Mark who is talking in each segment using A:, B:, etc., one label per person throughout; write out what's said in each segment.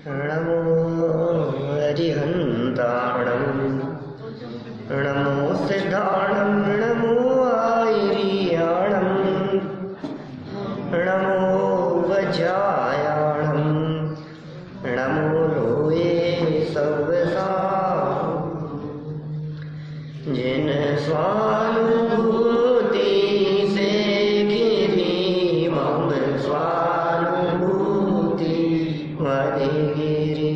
A: नमो हरिहन्ताणं नमो सिद्धाणं नमो आयर्याणं नमो वज्रायाणं नमो लोये सवसा जिन स्वानुभूति से गिरी मम स्वानुभूति मदिगिरि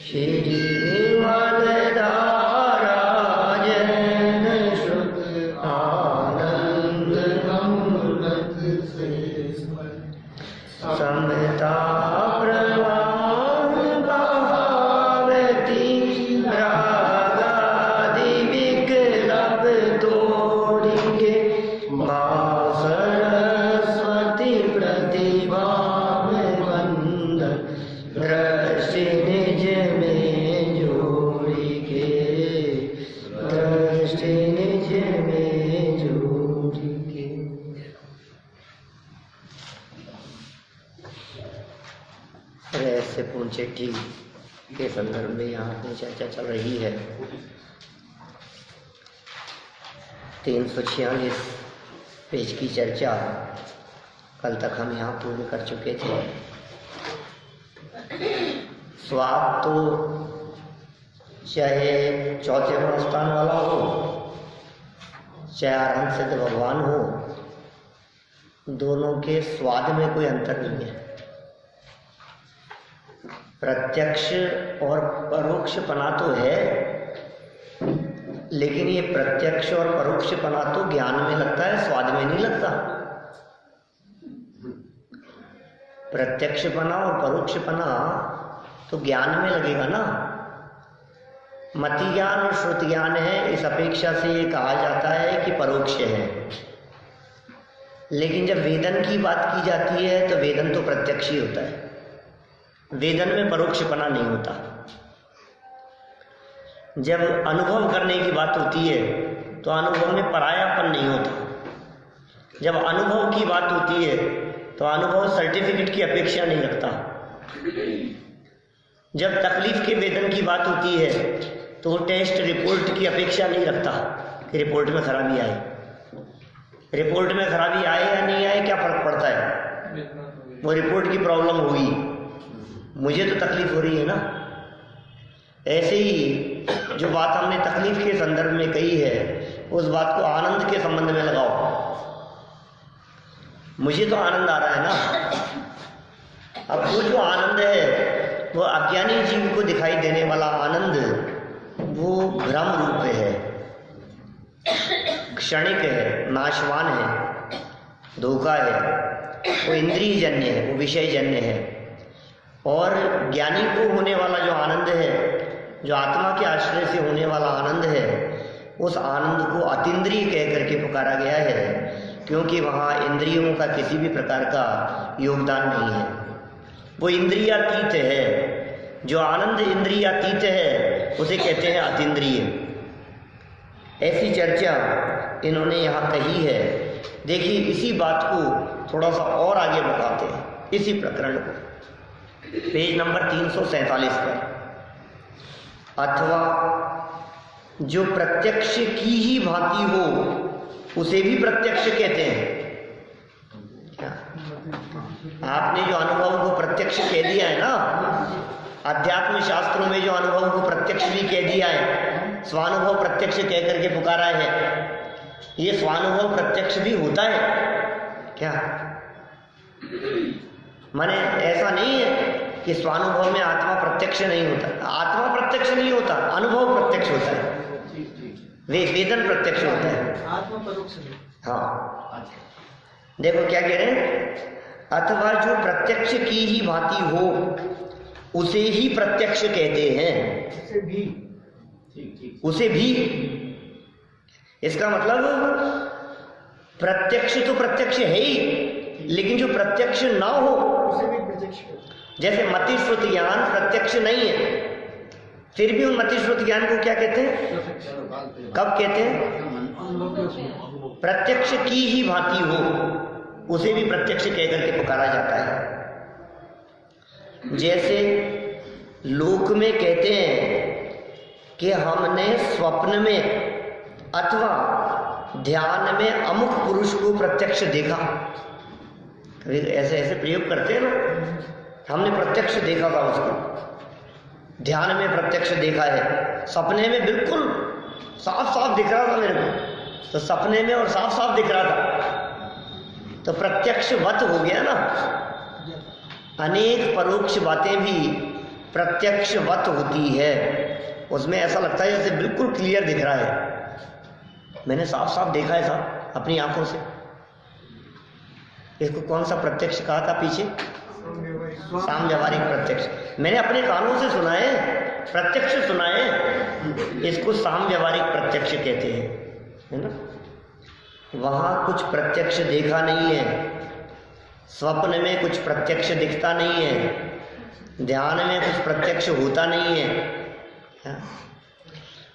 A: श्री विमलधारा जन श्रुत आनंद अमृत से समता प्रवाह बहावती रागादि विकल्प तोड़िके माँ सरस्वती प्रतिभा में बंधन दृष्टि निज में जोड़िके दृष्टि निज में जोड़िके। रहस्य पूर्ण चिट्ठी के संदर्भ में यहाँ अपनी चर्चा चल रही है। 346 पेज की चर्चा कल तक हम यहाँ पूर्ण कर चुके थे। स्वाद तो चाहे चौथे गुण स्थान वाला हो, चाहे आरंभ सिद्ध भगवान हो, दोनों के स्वाद में कोई अंतर नहीं है। प्रत्यक्ष और परोक्षपना तो है, लेकिन ये प्रत्यक्ष और परोक्षपना तो ज्ञान में लगता है, स्वाद में नहीं लगता। प्रत्यक्षपना और परोक्षपना तो ज्ञान में लगेगा ना। मति ज्ञान और श्रुति ज्ञान है, इस अपेक्षा से ये कहा जाता है कि परोक्ष है। लेकिन जब वेदन की बात की जाती है तो वेदन तो प्रत्यक्ष ही होता है, वेदन में परोक्षपना नहीं होता। जब अनुभव करने की बात होती है तो अनुभव में परायापन नहीं होता। जब अनुभव की बात होती है तो अनुभव सर्टिफिकेट की अपेक्षा नहीं रखता। जब तकलीफ के वेदन की बात होती है तो वो टेस्ट रिपोर्ट की अपेक्षा नहीं रखता कि रिपोर्ट में खराबी आए। रिपोर्ट में खराबी आए या नहीं आए क्या फर्क पड़ता है, वो रिपोर्ट की प्रॉब्लम होगी, मुझे तो तकलीफ हो रही है ना। ऐसे ही जो बात हमने तकलीफ के संदर्भ में कही है उस बात को आनंद के संबंध में लगाओ। मुझे तो आनंद आ रहा है ना। अब वो जो आनंद है वो अज्ञानी जीव को दिखाई देने वाला आनंद वो भ्रम रूप है, क्षणिक है, नाशवान है, धोखा है, वो इंद्रिय जन्य है, वो विषय जन्य है। और ज्ञानी को होने वाला जो आनंद है, जो आत्मा के आश्रय से होने वाला आनंद है, उस आनंद को अतीन्द्रिय कह करके पुकारा गया है, क्योंकि वहाँ इंद्रियों का किसी भी प्रकार का योगदान नहीं है। वो इंद्रियातीत है। जो आनंद इंद्रियातीत है उसे कहते हैं अतीन्द्रिय। ऐसी चर्चा इन्होंने यहाँ कही है। देखिए, इसी बात को थोड़ा सा और आगे बढ़ाते हैं, इसी प्रकरण को पेज नंबर 347 पर। अथवा जो प्रत्यक्ष की ही भांति हो उसे भी प्रत्यक्ष कहते हैं। क्या आपने जो अनुभव को प्रत्यक्ष कह दिया है ना, अध्यात्म शास्त्रों में जो अनुभव को प्रत्यक्ष भी कह दिया है, स्वानुभव प्रत्यक्ष कह करके पुकारा है, ये स्वानुभव प्रत्यक्ष भी होता है क्या? माने ऐसा नहीं है कि स्वानुभव में आत्मा प्रत्यक्ष नहीं होता। आत्मा प्रत्यक्ष नहीं होता, अनुभव प्रत्यक्ष होता है, वेदन प्रत्यक्ष होता है,
B: आत्मा परोक्ष है।
A: हाँ, देखो क्या कह रहे हैं। अथवा जो प्रत्यक्ष की ही भांति हो उसे ही प्रत्यक्ष कहते हैं। उसे भी इसका मतलब प्रत्यक्ष तो प्रत्यक्ष है ही, लेकिन जो प्रत्यक्ष ना हो
B: उसे भी प्रत्यक्ष।
A: जैसे मति श्रुति ज्ञान प्रत्यक्ष नहीं है, फिर भी उन मति श्रुति ज्ञान को क्या कहते हैं? कब कहते हैं? प्रत्यक्ष की ही भांति हो उसे भी प्रत्यक्ष कहकर के पुकारा जाता है। जैसे लोक में कहते हैं कि हमने स्वप्न में अथवा ध्यान में अमुक पुरुष को प्रत्यक्ष देखा। ऐसे ऐसे प्रयोग करते हैं ना, हमने प्रत्यक्ष देखा था उसको, ध्यान में प्रत्यक्ष देखा है, सपने में बिल्कुल साफ साफ दिख रहा था मेरे को, तो सपने में और साफ साफ दिख रहा था, तो प्रत्यक्षवत हो गया ना। अनेक परोक्ष बातें भी प्रत्यक्षवत होती है, उसमें ऐसा लगता है जैसे बिल्कुल क्लियर दिख रहा है, मैंने साफ साफ देखा है साहब अपनी आंखों से। इसको कौन सा प्रत्यक्ष कहा था पीछे? साम व्यवहारिक प्रत्यक्ष। मैंने अपने कानों से सुना है, प्रत्यक्ष सुना है, इसको साम व्यवहारिक प्रत्यक्ष कहते हैं, है ना। वहां कुछ प्रत्यक्ष देखा नहीं है, स्वप्न में कुछ प्रत्यक्ष दिखता नहीं है, ध्यान में कुछ प्रत्यक्ष होता नहीं है,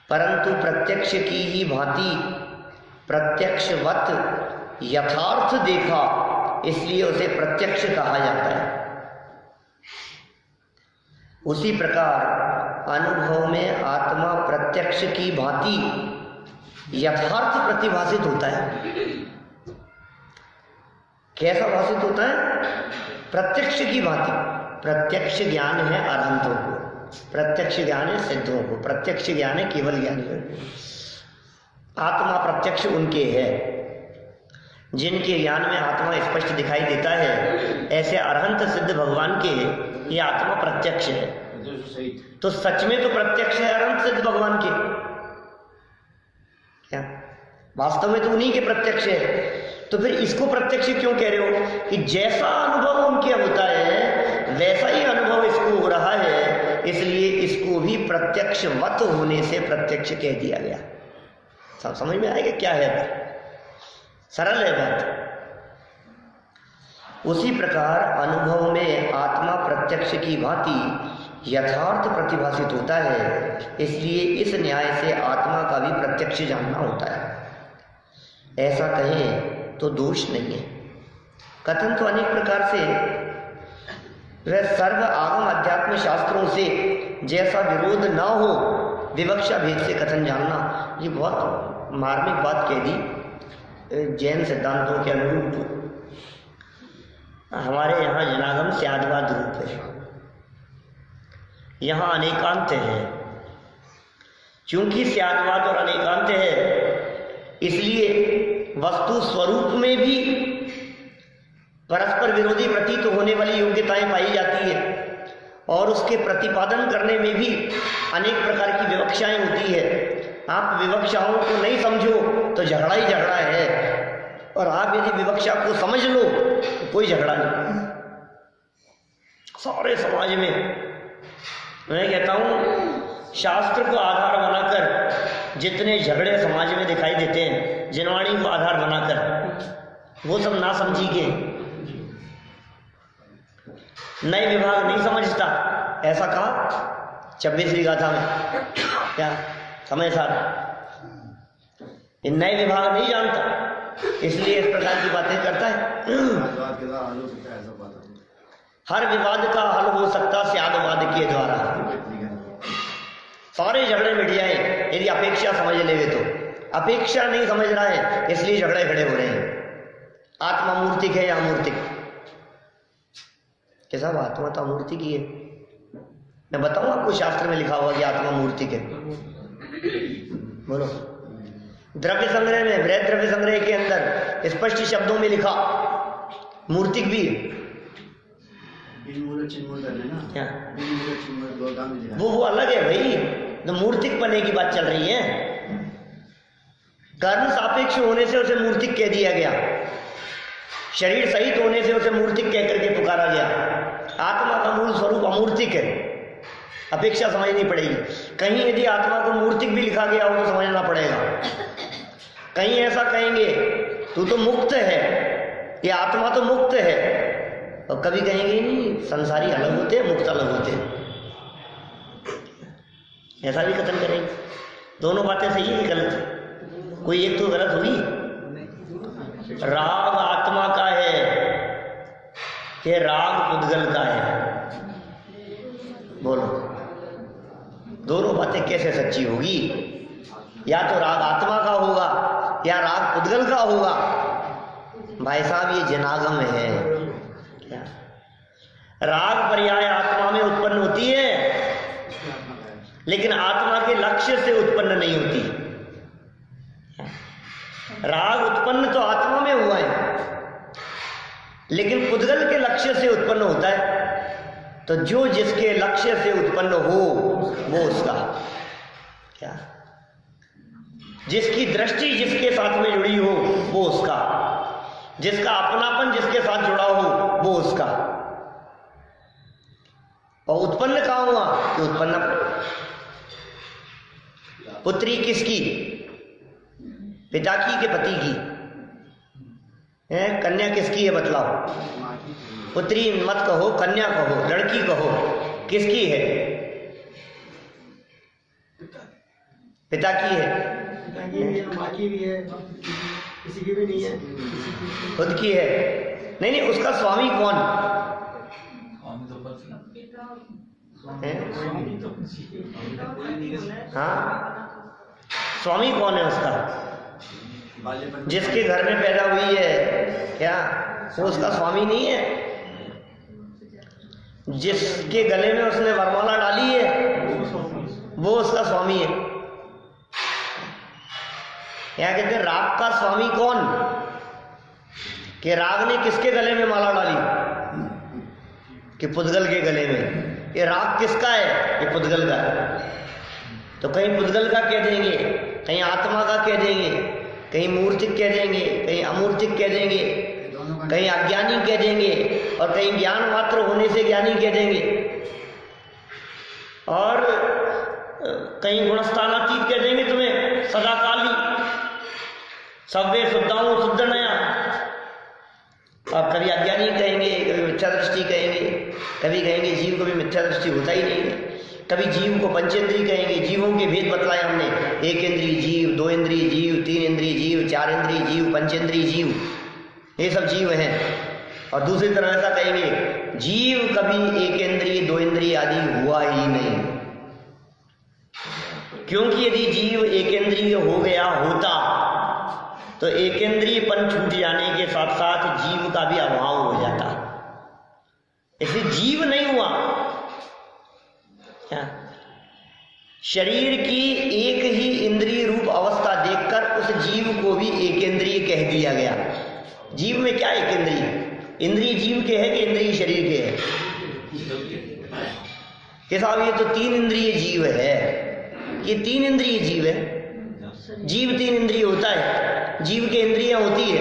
A: परंतु प्रत्यक्ष की ही भांति प्रत्यक्षवत यथार्थ देखा, इसलिए उसे प्रत्यक्ष कहा जाता है। उसी प्रकार अनुभव में आत्मा प्रत्यक्ष की भांति यथार्थ प्रतिभासित होता है। कैसा भाषित होता है? प्रत्यक्ष की भांति। प्रत्यक्ष ज्ञान है अरहंतों को, प्रत्यक्ष ज्ञान है सिद्धों को, प्रत्यक्ष ज्ञान है केवल ज्ञानियों को। आत्मा प्रत्यक्ष उनके है जिनके ज्ञान में आत्मा स्पष्ट दिखाई देता है, ऐसे अरहंत सिद्ध भगवान के ये आत्मा प्रत्यक्ष है। तो सच में तो प्रत्यक्ष है अरहंत सिद्ध भगवान के, क्या वास्तव में तो उन्हीं के प्रत्यक्ष है। तो फिर इसको प्रत्यक्ष क्यों कह रहे हो? कि जैसा अनुभव उनके होता है वैसा ही अनुभव इसको हो रहा है, इसलिए इसको भी प्रत्यक्षवत होने से प्रत्यक्ष कह दिया गया। सब समझ में आएगा क्या है? सरल है बात। उसी प्रकार अनुभव में आत्मा प्रत्यक्ष की भांति यथार्थ प्रतिभासित होता है, इसलिए इस न्याय से आत्मा का भी प्रत्यक्ष जानना होता है। ऐसा कहें तो दोष नहीं है। कथन तो अनेक प्रकार से, वह सर्व आगम अध्यात्म शास्त्रों से जैसा विरोध ना हो, विवक्षा भेद से कथन जानना, ये बहुत मार्मिक बात कह दी जैन सिद्धांतों के अनुरूप। हमारे यहाँ जनागम स्यादवाद रूप है, यहाँ अनेकांत है। चूंकि स्यादवाद और अनेकांत है, इसलिए वस्तु स्वरूप में भी परस्पर विरोधी प्रतीत होने वाली योग्यताएं पाई जाती है, और उसके प्रतिपादन करने में भी अनेक प्रकार की विवक्षाएं होती है। आप विवक्षाओं को नहीं समझो तो झगड़ा ही झगड़ा है, और आप यदि विवक्षा को समझ लो तो कोई झगड़ा नहीं। सारे समाज में मैं कहता हूं, शास्त्र को आधार बनाकर जितने झगड़े समाज में दिखाई देते हैं, जिनवाणी को आधार बनाकर, वो सब ना समझी के नए विभाग नहीं समझता, ऐसा कहा 26वीं गाथा में। क्या समय साथ ये नए विभाग नहीं जानता, इसलिए इस प्रकार की बातें करता है। हर विवाद का हल हो सकता स्यादवाद के द्वारा। सारे झगड़े मिट जाए यदि अपेक्षा समझ लेंगे तो। अपेक्षा नहीं समझ रहा है, इसलिए झगड़े खड़े हो रहे हैं। आत्मा मूर्तिक है या अमूर्तिक? कैसा आत्मा तो अमूर्तिक ही है। मैं बताऊं आपको, शास्त्र में लिखा हुआ कि आत्मा मूर्तिक है। बोलो। द्रव्य संग्रह में, वृहद द्रव्य संग्रह के अंदर स्पष्ट शब्दों में लिखा मूर्तिक भी है। क्या वो अलग है भाई, तो मूर्तिक पने की बात चल रही है। कर्म सापेक्ष होने से उसे मूर्तिक कह दिया गया, शरीर सहित होने से उसे मूर्तिक कह करके पुकारा गया। आत्मा का मूल स्वरूप अमूर्तिक है, अपेक्षा समझनी पड़ेगी। कहीं यदि आत्मा को मूर्तिक भी लिखा गया हो तो समझना पड़ेगा। कहीं ऐसा कहेंगे तू तो मुक्त है, ये आत्मा तो मुक्त है, और कभी कहेंगे नहीं संसारी अलग होते हैं, मुक्त अलग होते हैं, ऐसा भी कथन करेंगे। दोनों बातें सही है कि गलत है? कोई एक तो गलत हुई। राग आत्मा का है कि राग पुद्गल का है? बोलो। दोनों बातें कैसे सच्ची होगी? या तो राग आत्मा का होगा या राग पुद्गल का होगा। भाई साहब ये जनागम है। क्या राग पर्याय आत्मा में उत्पन्न होती है, लेकिन आत्मा के लक्ष्य से उत्पन्न नहीं होती। राग उत्पन्न तो आत्मा में हुआ है, लेकिन पुद्गल के लक्ष्य से उत्पन्न होता है। तो जो जिसके लक्ष्य से उत्पन्न हो वो उसका, क्या जिसकी दृष्टि जिसके साथ में जुड़ी हो वो उसका, जिसका अपनापन जिसके साथ जुड़ा हो वो उसका। और उत्पन्न कहाँ हुआ? कि उत्पन्न पुत्री किसकी? पिता की कि पति की? है कन्या किसकी है बतलाओ? पुत्री मत कहो, कन्या कहो, लड़की कहो, किसकी है? पिता की है।
B: पिता की भी है, माँ की भी है, किसी की भी नहीं है,
A: खुद की है। नहीं नहीं, उसका स्वामी कौन है? हाँ, स्वामी कौन है उसका? जिसके घर में पैदा हुई है, क्या वो उसका स्वामी नहीं है? जिसके गले में उसने वरमाला डाली है वो उसका स्वामी है। क्या कहते हैं राग का स्वामी कौन? कि राग ने किसके गले में माला डाली? कि पुद्गल के गले में। ये राग किसका है? ये पुद्गल का है। तो कहीं पुद्गल का कह देंगे, कहीं आत्मा का कह देंगे, कहीं मूर्तिक कह देंगे, कहीं अमूर्तिक कह देंगे, कहीं अज्ञानी कह देंगे, और कहीं ज्ञान मात्र होने से ज्ञानी कह देंगे, और कहीं गुणस्थानातीत कह देंगे तुम्हें, सदाकाली, सव्य शुद्धाओं शुद्ध नया। अब कभी अज्ञानी कहेंगे, कभी मिथ्या दृष्टि कहेंगे, कभी कहेंगे जीव को भी मिथ्या दृष्टि होता ही नहीं है, कभी जीव को पंचेंद्रीय कहेंगे। जीवों के भेद बतलाए हमने, एक इंद्रिय जीव, दो इंद्रिय जीव, तीन इंद्रिय जीव, चार इंद्रिय जीव, पंचेंद्रीय जीव, ये सब जीव हैं। और दूसरी तरह ऐसा कहेंगे जीव कभी एक इंद्रिय दो इंद्रिय आदि हुआ ही नहीं, क्योंकि यदि जीव एक इंद्रिय हो गया होता तो एक इंद्रियपन छूट जाने के साथ साथ जीव का भी अभाव हो जाता। इसलिए जीव नहीं हुआ। क्या शरीर की एक ही इंद्रिय रूप अवस्था देखकर उस जीव को भी एक इंद्रिय कह दिया गया। जीव में क्या एक इंद्रिय? इंद्रिय जीव के है कि इंद्रिय शरीर के है? कि साहब ये तो तीन इंद्रिय जीव है, ये तीन इंद्रिय जीव है। जीव तीन इंद्रिय होता है, जीव के इंद्रियां होती है,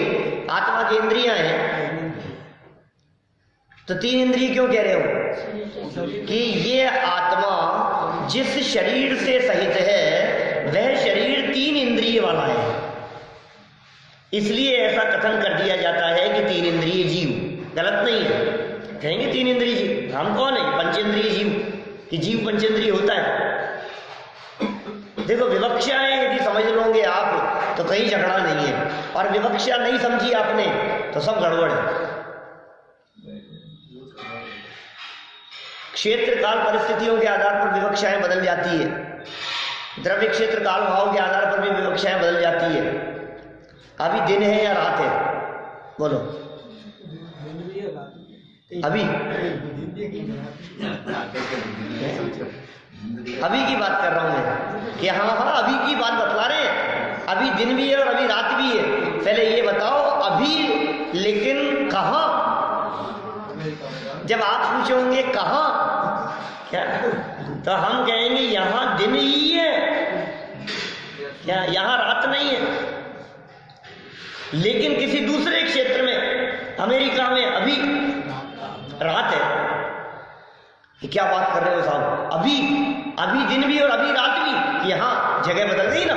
A: आत्मा की इंद्रियां हैं। तो तीन इंद्रिय क्यों कह रहे हो? कि ये आत्मा जिस शरीर से सहित है वह शरीर तीन इंद्रिय वाला है, इसलिए ऐसा कथन कर दिया जाता है कि तीन इंद्रिय जीव। गलत नहीं है, कहेंगे तीन इंद्रिय जीव, हम कौन है? पंचेंद्रिय जीव, कि जीव पंचेंद्रिय होता है। देखो विवक्षाएं यदि समझ लोगे आप तो कहीं झगड़ा नहीं है, और विवक्षा नहीं समझी आपने तो सब गड़बड़ है। क्षेत्र काल परिस्थितियों के आधार पर विवक्षाएं बदल जाती है, द्रव्य क्षेत्र काल भाव के आधार पर भी विवक्षाएं बदल जाती है। अभी दिन है या रात है? बोलो अभी अभी की बात कर रहा हूं मैं कि हाँ अभी की बात बतला रहे हैं। अभी दिन भी है और अभी रात भी है। पहले ये बताओ अभी, लेकिन कहाँ? जब आप पूछोगे कहाँ क्या, तो हम कहेंगे यहाँ दिन ही है, क्या यहाँ रात नहीं है। लेकिन किसी दूसरे क्षेत्र में, अमेरिका में अभी रात है। ये क्या बात कर रहे हो साहब? अभी अभी दिन भी और अभी रात भी। यहाँ जगह बदल गई ना,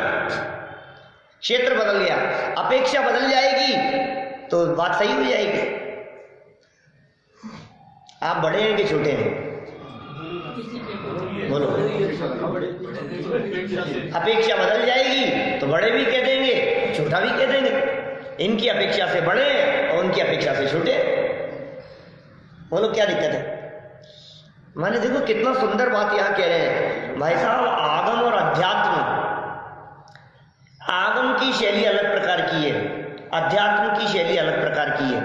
A: क्षेत्र बदल गया, अपेक्षा बदल जाएगी तो बात सही हो जाएगी। आप बड़े हैं कि छोटे हैं? बोलो। अपेक्षा बदल जाएगी तो बड़े भी कह देंगे, छोटा भी कह देंगे। इनकी अपेक्षा से बड़े और उनकी अपेक्षा से छोटे। बोलो क्या दिक्कत है? माने देखो कितना सुंदर बात यहाँ कह रहे हैं भाई साहब। आगम और अध्यात्म, आगम की शैली अलग प्रकार की है, अध्यात्म की शैली अलग प्रकार की है।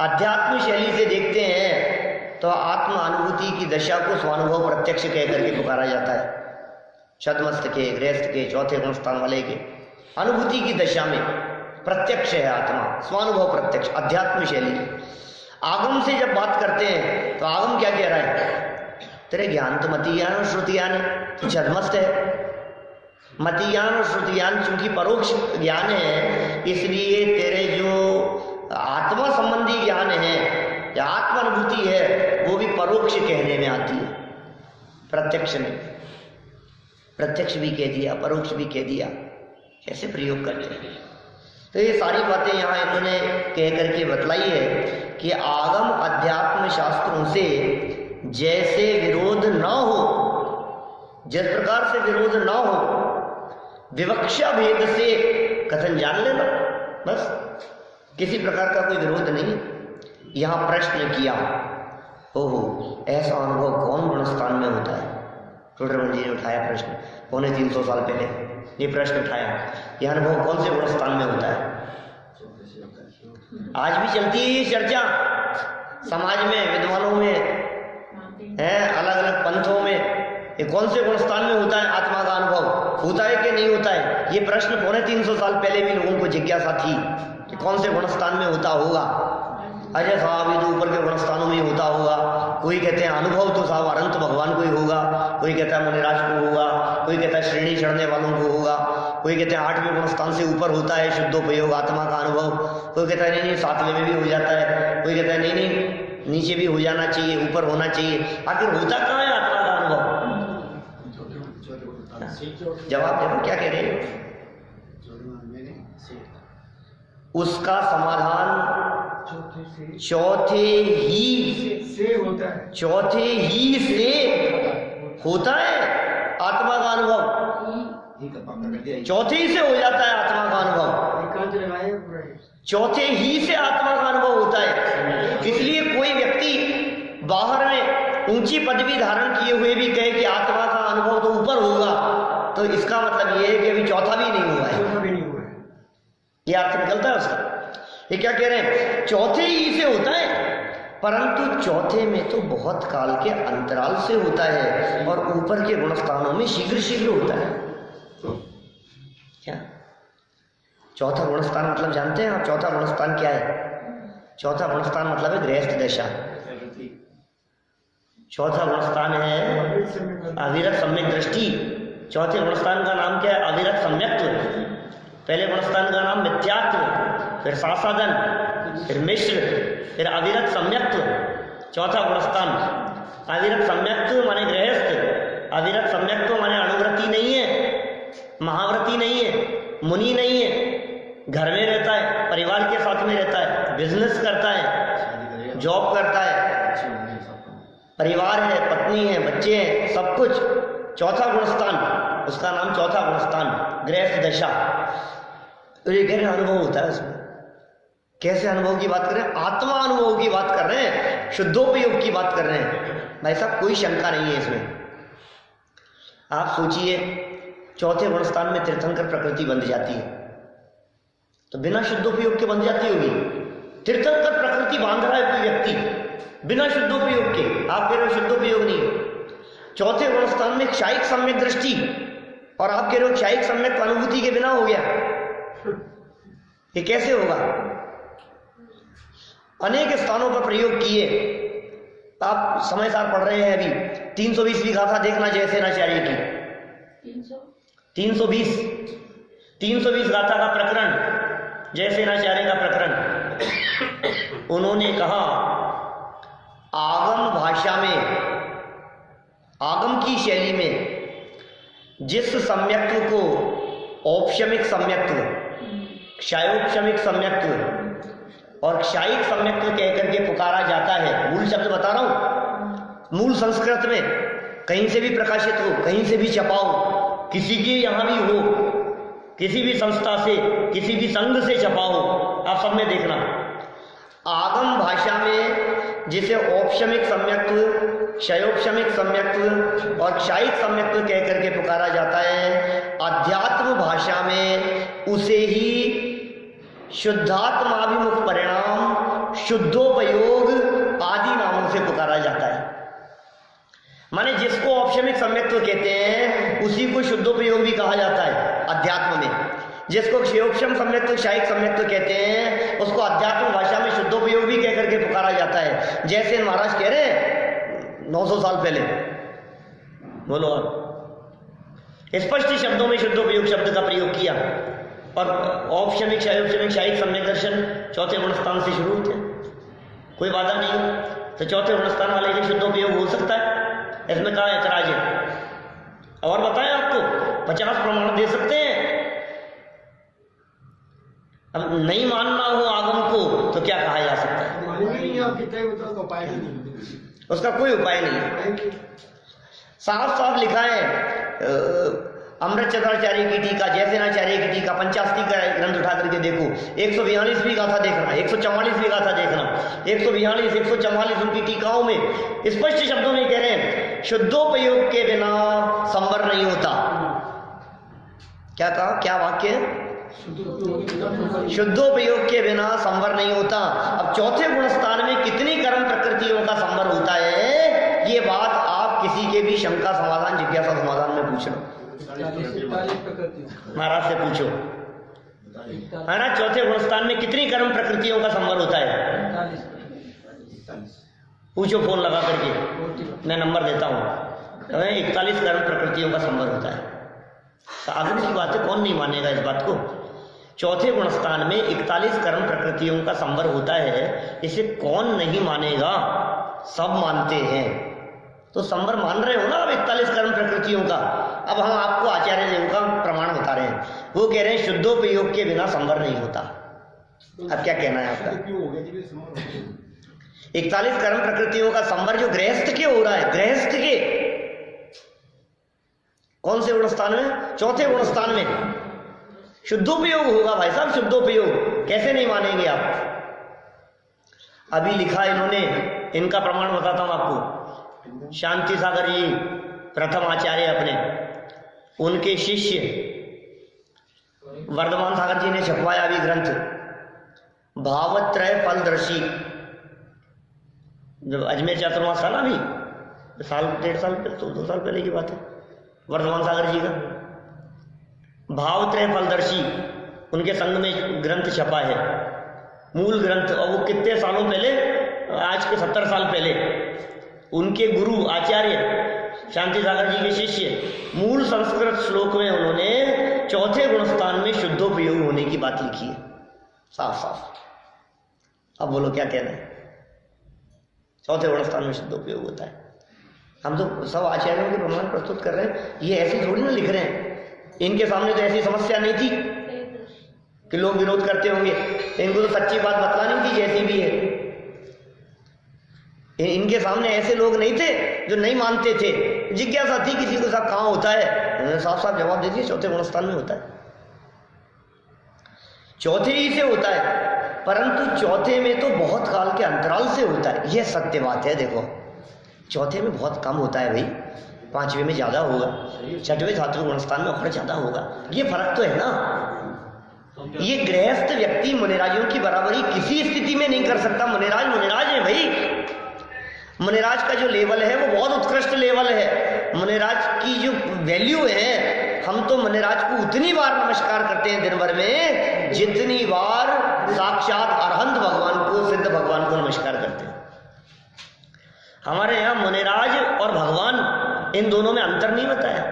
A: अध्यात्म शैली से देखते हैं तो आत्म अनुभूति की दशा को स्वानुभव प्रत्यक्ष कह करके पुकारा जाता है। छद्मस्त के, गृहस्थ के, चौथे गुण स्थान वाले के अनुभूति की दशा में प्रत्यक्ष है आत्मा, स्वानुभव प्रत्यक्ष, अध्यात्म शैली। आगम से जब बात करते हैं तो आगम क्या कह रहा है? तेरे ज्ञान तो मतियान और श्रुतियान है, तो छद्मस्त है। मतियान और श्रुतियान चूंकि परोक्ष ज्ञान है, इसलिए तेरे जो आत्मा संबंधी ज्ञान है या आत्मा अनुभूति है वो भी परोक्ष कहने में आती है, प्रत्यक्ष नहीं। प्रत्यक्ष भी कह दिया, परोक्ष भी कह दिया, कैसे प्रयोग करते हैं। तो ये सारी बातें यहाँ इन्होंने कह करके बतलाई है कि आगम अध्यात्म शास्त्रों से जैसे विरोध न हो, जिस प्रकार से विरोध न हो, विवक्षा भेद से कथन जान लेना, बस किसी प्रकार का कोई विरोध नहीं। यहाँ प्रश्न किया, ओहो ऐसा अनुभव कौन गुणस्थान में होता है? टोडरमल जी ने उठाया प्रश्न, 350 साल पहले ये प्रश्न उठाया, यह अनुभव कौन से गुणस्थान में होता है? आज भी चलती है ये चर्चा समाज में, विद्वानों में है, अलग अलग पंथों में, ये कौन से गुणस्थान में होता है आत्मा का अनुभव, होता है कि नहीं होता है? ये प्रश्न 350 साल पहले भी लोगों को जिज्ञासा थी कि कौन से गुणस्थान में होता होगा। अजय साहब ये तो ऊपर के गुणस्थानों में होता होगा। कोई कहते हैं अनुभव तो साहब अनंत भगवान को ही होगा, कोई कहता है मुनिराज को होगा, कोई कहता है श्रेणी चढ़ने वालों को होगा, कोई कहते हैं 8वें गुणस्थान से ऊपर होता है शुद्धोपयोग आत्मा का अनुभव, कोई कहता है नहीं नहीं 7वें में भी हो जाता है, कोई कहता है नहीं नहीं नीचे भी हो जाना चाहिए, ऊपर होना चाहिए। आखिर होता कहाँ है आत्मा का अनुभव? जवाब देखो क्या कह रहे हैं। उसका समाधान चौथे ही से होता है, चौथे ही से होता है आत्मा का अनुभव, चौथे ही से हो जाता है आत्मा का अनुभव, चौथे ही से आत्मा का अनुभव होता है। इसलिए कोई व्यक्ति बाहर में ऊंची पदवी धारण किए हुए भी कहे कि आत्मा का अनुभव तो ऊपर होगा, तो इसका मतलब यह है कि अभी चौथा भी नहीं हुआ है, यह अर्थ निकलता है उसका। ये क्या कह रहे हैं? चौथे ही से होता है, परंतु चौथे में तो बहुत काल के अंतराल से होता है और ऊपर के गुणस्थानों में शीघ्र शीघ्र होता है। क्या चौथा गुणस्थान मतलब जानते हैं आप? चौथा गुणस्थान क्या है? चौथा गुणस्थान मतलब है गृहस्थ दशा। चौथा गुणस्थान है अविरत सम्यक दृष्टि। चौथे गुणस्थान का नाम क्या है? अविरत सम्यक्त्व। पहले गुणस्थान का नाम मिथ्यात्व, फिर सासादन, फिर मिश्र, फिर अविरत सम्यक्त्व। चौथा गुणस्थान अविरत सम्यक्त्व माने गृहस्थ, अविरत सम्यक्त्व माने अनुव्रति नहीं है, महाव्रति नहीं है, मुनि नहीं है, घर में रहता है, परिवार के साथ में रहता है, बिजनेस करता है, जॉब करता है, परिवार है, पत्नी है, बच्चे हैं, सब कुछ। चौथा गुणस्थान, उसका नाम चौथा गुणस्थान गृहस्थ दशा। तो ये कह रहे अनुभव होता है उसमें। कैसे अनुभव की बात कर रहे हैं? आत्मा अनुभव की बात कर रहे हैं, शुद्धोपयोग की बात कर रहे हैं भाई साहब, कोई शंका नहीं है इसमें। आप सोचिए चौथे गुणस्थान में तीर्थंकर प्रकृति बंध जाती है तो बिना शुद्धोपयोग के बंध जाती होगी। तीर्थंकर प्रकृति बांध रहा है कोई व्यक्ति बिना शुद्धोपयोग के, आप कह रहे हो शुद्धोपयोग नहीं। चौथे गुणस्थान में क्षायिक सम्यक दृष्टि और आप कह रहे हो क्षायिक सम्यक अनुभूति के बिना हो गया, ये कैसे होगा? अनेक स्थानों पर प्रयोग किए, आप समय सार पढ़ रहे हैं अभी 320वीं गाथा देखना जयसेनाचार्य की। 320 गाथा का प्रकरण, जयसेनाचार्य का प्रकरण। उन्होंने कहा आगम भाषा में, आगम की शैली में जिस सम्यक्त्व को औपशमिक सम्यक्त्व, क्षायोपशमिक सम्यक्त्व और क्षायिक सम्यक्त्व कहकर के पुकारा जाता है, मूल शब्द बता रहा हूं, मूल संस्कृत में कहीं से भी प्रकाशित हो, कहीं से भी छपा हो, किसी के यहां भी हो, किसी भी संस्था से, किसी भी संघ से छपा हो, आप सब में देखना। आगम भाषा में जिसे औपशमिक सम्यक्त्व, क्षयोपशमिक सम्यक्त्व और क्षायिक सम्यक्त्व कह करके पुकारा जाता है। अध्यात्म भाषा में उसे ही शुद्धात्माभिमुख परिणाम, शुद्धोपयोग आदि नामों से पुकारा जाता है। माने जिसको औपशमिक सम्यक्त्व कहते हैं उसी को शुद्धोपयोग भी कहा जाता है अध्यात्म में। जिसको क्षयोपशम सम्यक्त्व, क्षायिक सम्यक्त्व कहते हैं उसको अध्यात्म भाषा में शुद्धोपयोग भी कह करके पुकारा जाता है। जैसे महाराज कह रहे हैं 900 साल पहले, बोलो आप, स्पष्ट शब्दों में शुद्धोपयोग शब्द का प्रयोग किया। और औपशमिक, क्षयोपशमिक, क्षायिक सम्यक दर्शन चौथे गुणस्थान से शुरू होते हैं, कोई बाधा नहीं हो। तो चौथे गुणस्थान वाले के शुद्धोपयोग हो सकता है, इसमें कहा ऐतराज है। और बताएं आपको 50 प्रमाण दे सकते हैं। अब नहीं मानना हो आगम को तो क्या कहा जा सकता है?
B: मानेंगे नहीं आप कितने बताओ तो उपाय नहीं,
A: उसका कोई उपाय नहीं। साफ साफ लिखा है अमृत चंद्राचार्य की टीका, जयसेनाचार्य की टीका, पंचास्ती का ग्रंथ उठा करके देखो, 142वीं गाथा देखना, 144वीं गाथा देखना, 142, 144 उनकी टीकाओं में स्पष्ट शब्दों में कह रहे हैं शुद्धोपयोग के बिना संवर नहीं होता। क्या कहा, क्या वाक्य है? शुद्धोपयोग के बिना संवर नहीं होता। अब चौथे गुणस्थान में कितनी कर्म प्रकृतियों का संवर होता है, ये बात आप किसी के भी शंका समाधान, जिज्ञासा समाधान में पूछ लो, महाराज से पूछो, है ना। चौथे गुणस्थान में कितनी कर्म प्रकृतियों का संवर होता है? पूछो फोन लगा करके, मैं नंबर देता हूं। 41 कर्म प्रकृतियों का संवर होता है। आगम की बात है, कौन नहीं मानेगा इस बात को? चौथे गुणस्थान में 41 कर्म प्रकृतियों का संवर होता है, इसे कौन नहीं मानेगा? सब मानते हैं। तो संवर मान रहे हो ना अब 41 कर्म प्रकृतियों का। अब हम आपको आचार्य देव का प्रमाण बता रहे हैं, वो कह रहे हैं शुद्धोपयोग के बिना संवर नहीं होता। अब क्या कहना है आपका? 41 कर्म प्रकृतियों का संवर जो गृहस्थ के हो रहा है, गृहस्थ के कौन से गुणस्थान में? चौथे गुणस्थान में शुद्धोपयोग होगा भाई साहब, शुद्धोपयोग। कैसे नहीं मानेंगे आप? अभी लिखा इन्होंने, इनका प्रमाण बताता हूं आपको। शांति सागर जी प्रथम आचार्य अपने, उनके शिष्य वर्धमान सागर जी ने छपवाया अभी ग्रंथ भावत्रय फलदर्शी, जब अजमेर चातुर्मास था ना, अभी साल 1.5 साल पहले, तो 2 साल पहले की बात है, वर्धमान सागर जी का भावत्रय फलदर्शी उनके संग में ग्रंथ छपा है, मूल ग्रंथ। और वो कितने सालों पहले, आज के 70 साल पहले, उनके गुरु आचार्य शांति सागर जी के शिष्य मूल संस्कृत श्लोक में उन्होंने चौथे गुणस्थान में शुद्धोपयोग होने की बात लिखी है, साफ साफ। अब बोलो क्या कहना है? चौथे गुणस्थान में शुद्धोपयोग होता है। हम तो सब आचार्यों के प्रमाण प्रस्तुत कर रहे हैं, ये ऐसी थोड़ी ना लिख रहे हैं। इनके सामने तो ऐसी समस्या नहीं थी कि लोग विरोध करते होंगे, इनको तो सच्ची बात बतलानी थी जैसी भी है। इनके सामने ऐसे लोग नहीं थे जो नहीं मानते थे, जिज्ञासा थी किसी को, साहब कहाँ होता है? साफ साफ जवाब दे दिए, चौथे गुणस्थान में होता है, चौथे ही से होता है। परंतु चौथे में तो बहुत काल के अंतराल से होता है, यह सत्य बात है। देखो चौथे में बहुत कम होता है भाई, 5वें में ज्यादा होगा, 6वें 7वें गुणस्थान में और ज्यादा होगा। ये फर्क तो है ना। ये गृहस्थ व्यक्ति मुनिराजों की बराबरी किसी स्थिति में नहीं कर सकता। मुनिराज मुनिराज है भाई, मुनिराज का जो लेवल है वो बहुत उत्कृष्ट लेवल है। मुनिराज की जो वैल्यू है, हम तो मुनिराज को उतनी बार नमस्कार करते हैं दिन भर में जितनी बार साक्षात अरहंत भगवान को, सिद्ध भगवान को नमस्कार करते हैं। हमारे यहाँ मुनिराज और भगवान इन दोनों में अंतर नहीं बताया।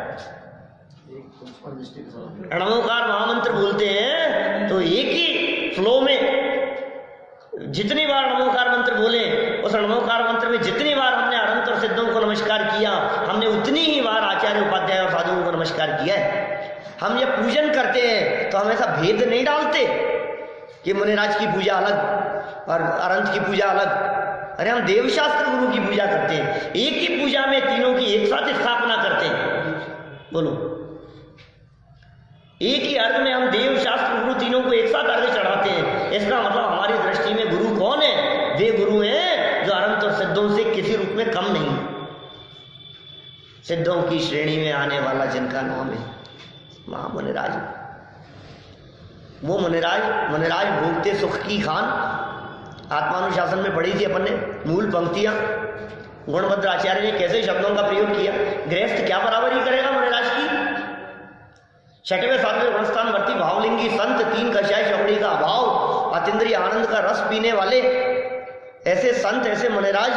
A: नमोकार महामंत्र बोलते हैं तो एक ही फ्लो में जितनी बार नमोकार मंत्र बोले, उस नमोकार मंत्र में जितनी बार हमने अनंत और सिद्धों को नमस्कार किया, हमने उतनी ही बार आचार्य उपाध्याय और साधुओं को नमस्कार किया है। हम ये पूजन करते हैं तो हम ऐसा भेद नहीं डालते कि मुनिराज की पूजा अलग और अनंत की पूजा अलग। अरे हम देवशास्त्र गुरु की पूजा करते हैं, एक ही पूजा में तीनों की एक साथ स्थापना करते हैं। बोलो, एक ही अर्घ में हम देव शास्त्र गुरु तीनों को एक साथ अर्घ चढ़ाते हैं। इसका मतलब हमारी दृष्टि में गुरु कौन है? वे गुरु हैं जो अनंत और सिद्धों से किसी रूप में कम नहीं। सिद्धों की श्रेणी में आने वाला जिनका नाम है महामुनिराज। वो मुनिराज भोगते सुख की खान। आत्मानुशासन में पढ़ी थी अपन ने मूल पंक्तियां। गुणभद्र आचार्य ने कैसे शब्दों का प्रयोग किया। गृहस्थ क्या बराबरी करेगा मुनिराज की। 6वें 7वें गुणस्थान वर्ती भावलिंगी संत, 3 कषाय चौकड़ी का अभाव, अतीन्द्रिय आनंद का रस पीने वाले ऐसे संत, ऐसे मुनिराज,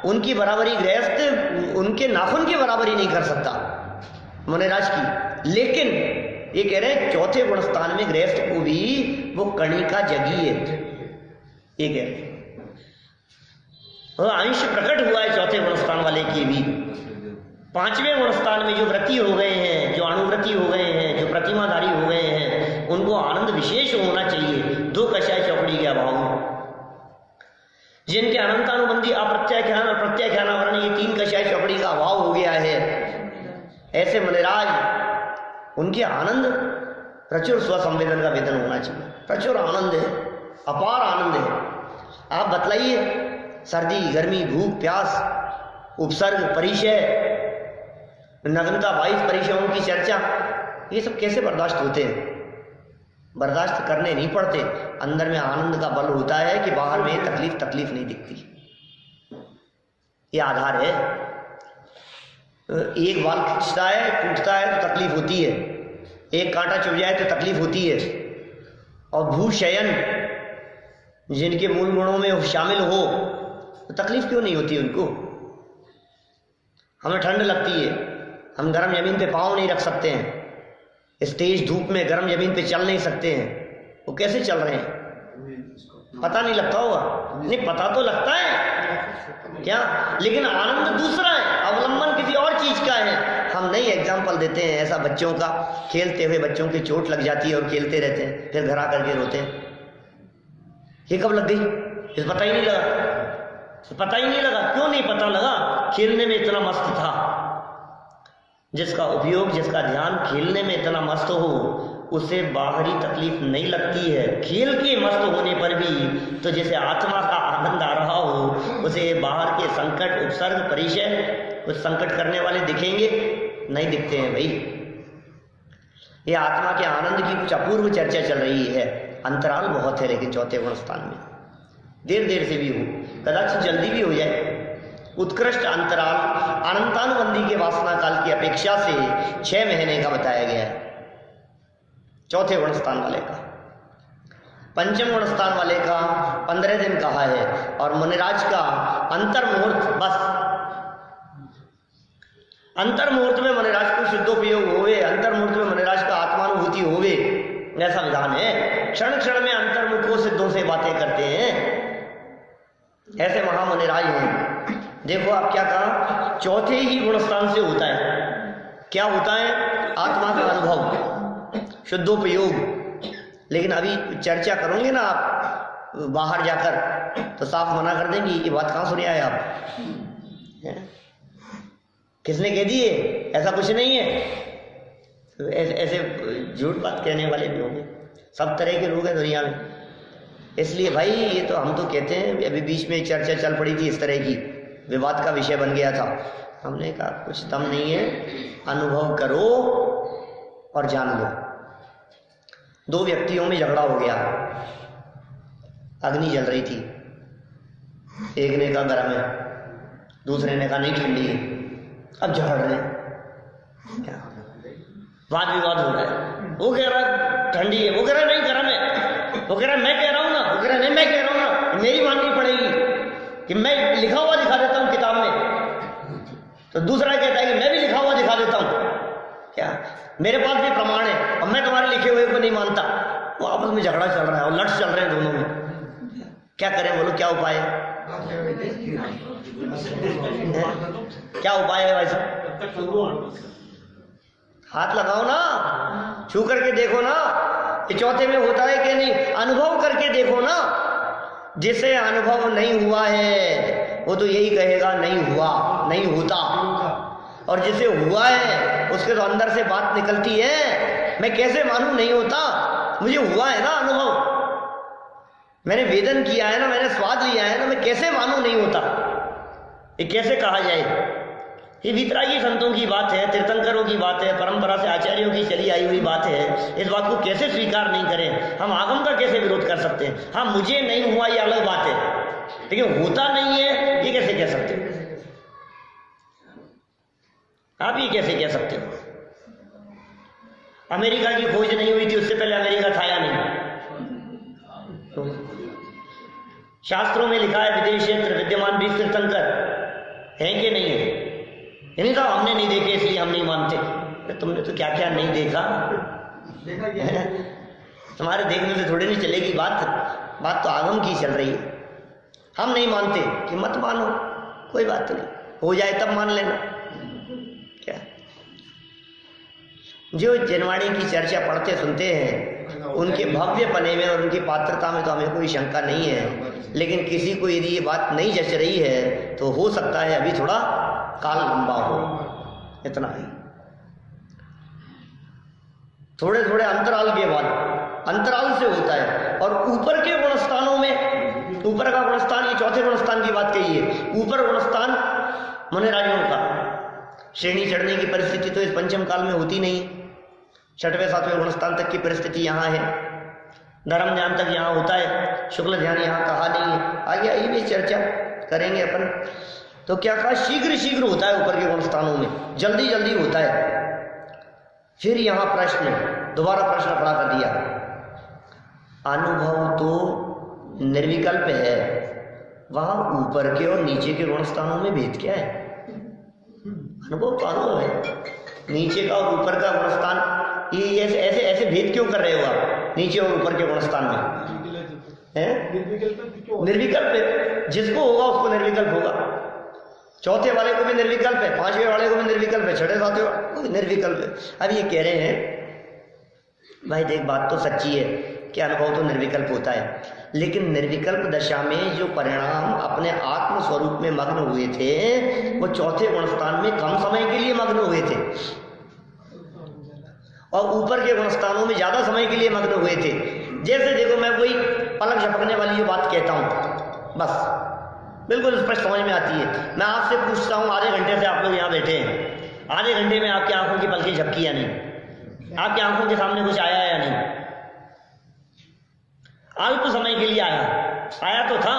A: उनकी बराबरी गृहस्थ उनके नाखून की बराबरी नहीं कर सकता मुनिराज की। लेकिन ये कह रहे हैं 4थे गुणस्थान में गृहस्थ को भी वो कणिका जगी है, ये कह रहे अंश प्रकट हुआ है 4थे गुणस्थान वाले की भी। 5वें गुणस्थान में जो व्रती हो गए हैं, जो अणुव्रती हो गए हैं, जो प्रतिमाधारी हो गए हैं, उनको आनंद विशेष होना चाहिए 2 कषाय चौकड़ी के अभाव में। जिनके अनंतानुबंधी अप्रत्याख्यान और प्रत्याख्यानावरण ये 3 कषाय चौकड़ी का अभाव हो गया है, ऐसे मुनिराज, उनके आनंद प्रचुर स्वसंवेदन का वेदन होना चाहिए। प्रचुर आनंद है, अपार आनंद है। आप बतलाइए, सर्दी, गर्मी, भूख, प्यास, उपसर्ग, परिचय, नग्नता, 22 परिचयों की चर्चा, ये सब कैसे बर्दाश्त होते हैं? बर्दाश्त करने नहीं पड़ते। अंदर में आनंद का बल होता है कि बाहर में तकलीफ नहीं दिखती। ये आधार है। एक बाल खिंचता है, टूटता है तो तकलीफ होती है, एक कांटा चुभ जाए तो तकलीफ होती है। और भूशयन जिनके मूल गुणों में शामिल हो तो तकलीफ क्यों नहीं होती उनको? हमें ठंड लगती है, हम गर्म जमीन पे पाँव नहीं रख सकते हैं, इस तेज धूप में गर्म जमीन पे चल नहीं सकते हैं, वो कैसे चल रहे हैं? पता नहीं लगता होगा? नहीं, पता तो लगता है क्या, लेकिन आनंद दूसरा है, अवलंबन किसी और चीज का है। हम नहीं एग्जाम्पल देते हैं ऐसा बच्चों का, खेलते हुए बच्चों की चोट लग जाती है और खेलते रहते हैं, फिर घर आकर के रोते हैं। ये कब लग गई? इसे पता ही नहीं लगा। पता ही नहीं लगा। क्यों नहीं पता लगा? खेलने में इतना मस्त था। जिसका उपयोग, जिसका ध्यान खेलने में इतना मस्त हो, उसे बाहरी तकलीफ नहीं लगती है। खेल के मस्त होने पर भी तो जैसे आत्मा का आनंद आ रहा हो, उसे बाहर के संकट, उपसर्ग, परिचय, कुछ संकट करने वाले दिखेंगे? नहीं दिखते हैं भाई। ये आत्मा के आनंद की कुछ अपूर्व चर्चा चल रही है। अंतराल बहुत है लेकिन 4थे गुणस्थान में देर से भी हो, कदाचित जल्दी भी हो जाए। उत्कृष्ट अंतराल अनंतानुबंधी के वासना काल की अपेक्षा से 6 महीने का बताया गया है 4थे गुणस्थान वाले का। 5वें गुणस्थान वाले का 15 दिन कहा है। और मुनिराज का अंतर्मुहूर्त, बस अंतर्मुहूर्त में मुनिराज को शुद्धोपयोग होवे, अंतर्मुहूर्त में मुनिराज का आत्मानुभूति होवे, ऐसा विधान है। क्षण क्षण में अंतर्मुख को सिद्धों से बातें करते हैं, ऐसे महामुनिराज हैं। देखो आप क्या कहा, 4थे ही गुणस्थान से होता है। क्या होता है? आत्मा का अनुभव, शुद्धोपयोग। लेकिन अभी चर्चा करोगे ना आप बाहर जाकर तो साफ मना कर देंगे, ये बात कहाँ सुने आए आप? किसने कह दिए? ऐसा कुछ नहीं है। ऐसे झूठ बात कहने वाले भी होंगे, सब तरह के लोग हैं दुनिया में। इसलिए भाई ये तो हम तो कहते हैं, अभी बीच में एक चर्चा चल पड़ी थी इस तरह की, विवाद का विषय बन गया था। हमने कहा कुछ दम नहीं है, अनुभव करो और जान लो। 2 व्यक्तियों में झगड़ा हो गया, अग्नि जल रही थी, एक ने कहा गर्म है, दूसरे ने कहा नहीं ठंडी है। अब झगड़ रहे हैं, वाद विवाद हो रहा है। वो कह रहा है ठंडी है, वो कह रहा है नहीं गर्म है, वो कह रहा है मैं कह रहा हूँ ना, वो कह रहा है नहीं मैं कह रहा हूँ ना, मेरी माननी पड़ेगी कि मैं लिखा हुआ दिखा देता हूँ किताब में। तो दूसरा कहता है कि मैं भी लिखा हुआ दिखा देता हूँ, क्या मेरे पास भी प्रमाण है और मैं तुम्हारे लिखे हुए को नहीं मानता। वो आपस में झगड़ा चल रहा है और लड़ चल रहे हैं दोनों में। क्या करें बोलो, क्या उपाय है? क्या उपाय है भाई साहब? हाथ लगाओ ना, छू करके देखो ना कि 4थे में होता है कि नहीं, अनुभव करके देखो ना। जिसे अनुभव नहीं हुआ है वो तो यही कहेगा नहीं हुआ, नहीं होता। और जिसे हुआ है उसके तो अंदर से बात निकलती है, मैं कैसे मानूं नहीं होता, मुझे हुआ है ना अनुभव, मैंने वेदन किया है ना, मैंने स्वाद लिया है ना, मैं कैसे मानूं नहीं होता। ये कैसे कहा जाए? ये वितरागी संतों की बात है, तीर्थंकरों की बात है, परंपरा से आचार्यों की चली आई हुई बात है। इस बात को कैसे स्वीकार नहीं करें? हम आगम का कैसे विरोध कर सकते हैं? हाँ, मुझे नहीं हुआ ये अलग बात है, लेकिन होता नहीं है ये कैसे कह सकते हो? आप ये कैसे कह सकते हो? अमेरिका की खोज नहीं हुई थी, उससे पहले अमेरिका था या नहीं? शास्त्रों में लिखा है विदेश क्षेत्र विद्यमान 20 तीर्थंकर हैं कि नहीं है? नहीं था, हमने नहीं देखे इसलिए हम नहीं मानते। तुमने तो क्या क्या नहीं देखा,
B: देखा क्या?
A: तुम्हारे देखने से थोड़ी नहीं चलेगी बात तो आगम की चल रही है। हम नहीं मानते कि मत मानो, कोई बात नहीं, हो जाए तब मान लेना। क्या जो जनवाणी की चर्चा पढ़ते सुनते हैं उनके भव्य पने में और उनकी पात्रता में तो हमें कोई शंका नहीं है, लेकिन किसी को यदि ये बात नहीं जच रही है तो हो सकता है अभी थोड़ा काल लंबा हो, इतना ही। थोड़े थोड़े अंतराल के बाद, अंतराल से होता है। और ऊपर के गुणस्थानों में, ऊपर का गुणस्थान, ये चौथे गुणस्थान की बात कही है, ऊपर गुणस्थान मुनिराजों का, श्रेणी चढ़ने की परिस्थिति तो इस पंचम काल में होती नहीं। छठवें सातवें गुणस्थान तक की परिस्थिति यहाँ है, धर्म ध्यान तक यहाँ होता है, शुक्ल ध्यान यहाँ कहा नहीं है। आगे आइए भी चर्चा करेंगे अपन। तो क्या कहा? शीघ्र शीघ्र होता है ऊपर के गुणस्थानों में, जल्दी जल्दी होता है। फिर यहाँ प्रश्न, दोबारा प्रश्न खड़ा कर दिया, अनुभव तो निर्विकल्प है, वहां ऊपर के और नीचे के गुणस्थानों में भेद क्या है? अनुभव तो अनुभव है, नीचे का और ऊपर का गुणस्थान ये ऐसे ऐसे ऐसे भेद क्यों कर रहे हो आप नीचे और ऊपर के गुणस्थान में? निर्विकल्प है, जिसको होगा उसको निर्विकल्प होगा। चौथे वाले को भी निर्विकल्प है, पांचवें वाले को भी निर्विकल्प है, छठे सातवें वाले को भी निर्विकल्प है। अब ये कह रहे हैं भाई देख, बात तो सच्ची है कि अनुभव तो निर्विकल्प होता है, लेकिन निर्विकल्प दशा में जो परिणाम अपने आत्म स्वरूप में मग्न हुए थे वो चौथे गुणस्थान में कम समय के लिए मग्न हुए थे, और ऊपर के गुणस्थानों में ज्यादा समय के लिए मग्न हुए थे। जैसे देखो, मैं वही पलक झपकने वाली जो बात कहता हूं, बस बिल्कुल स्पष्ट समझ में आती है। मैं आपसे पूछता हूं, आधे घंटे से आप लोग यहाँ बैठे हैं, आधे घंटे में आपकी आंखों की पलकें झपकी या नहीं? आपकी आंखों के सामने कुछ आया या नहीं? अल्प समय के लिए आया तो था।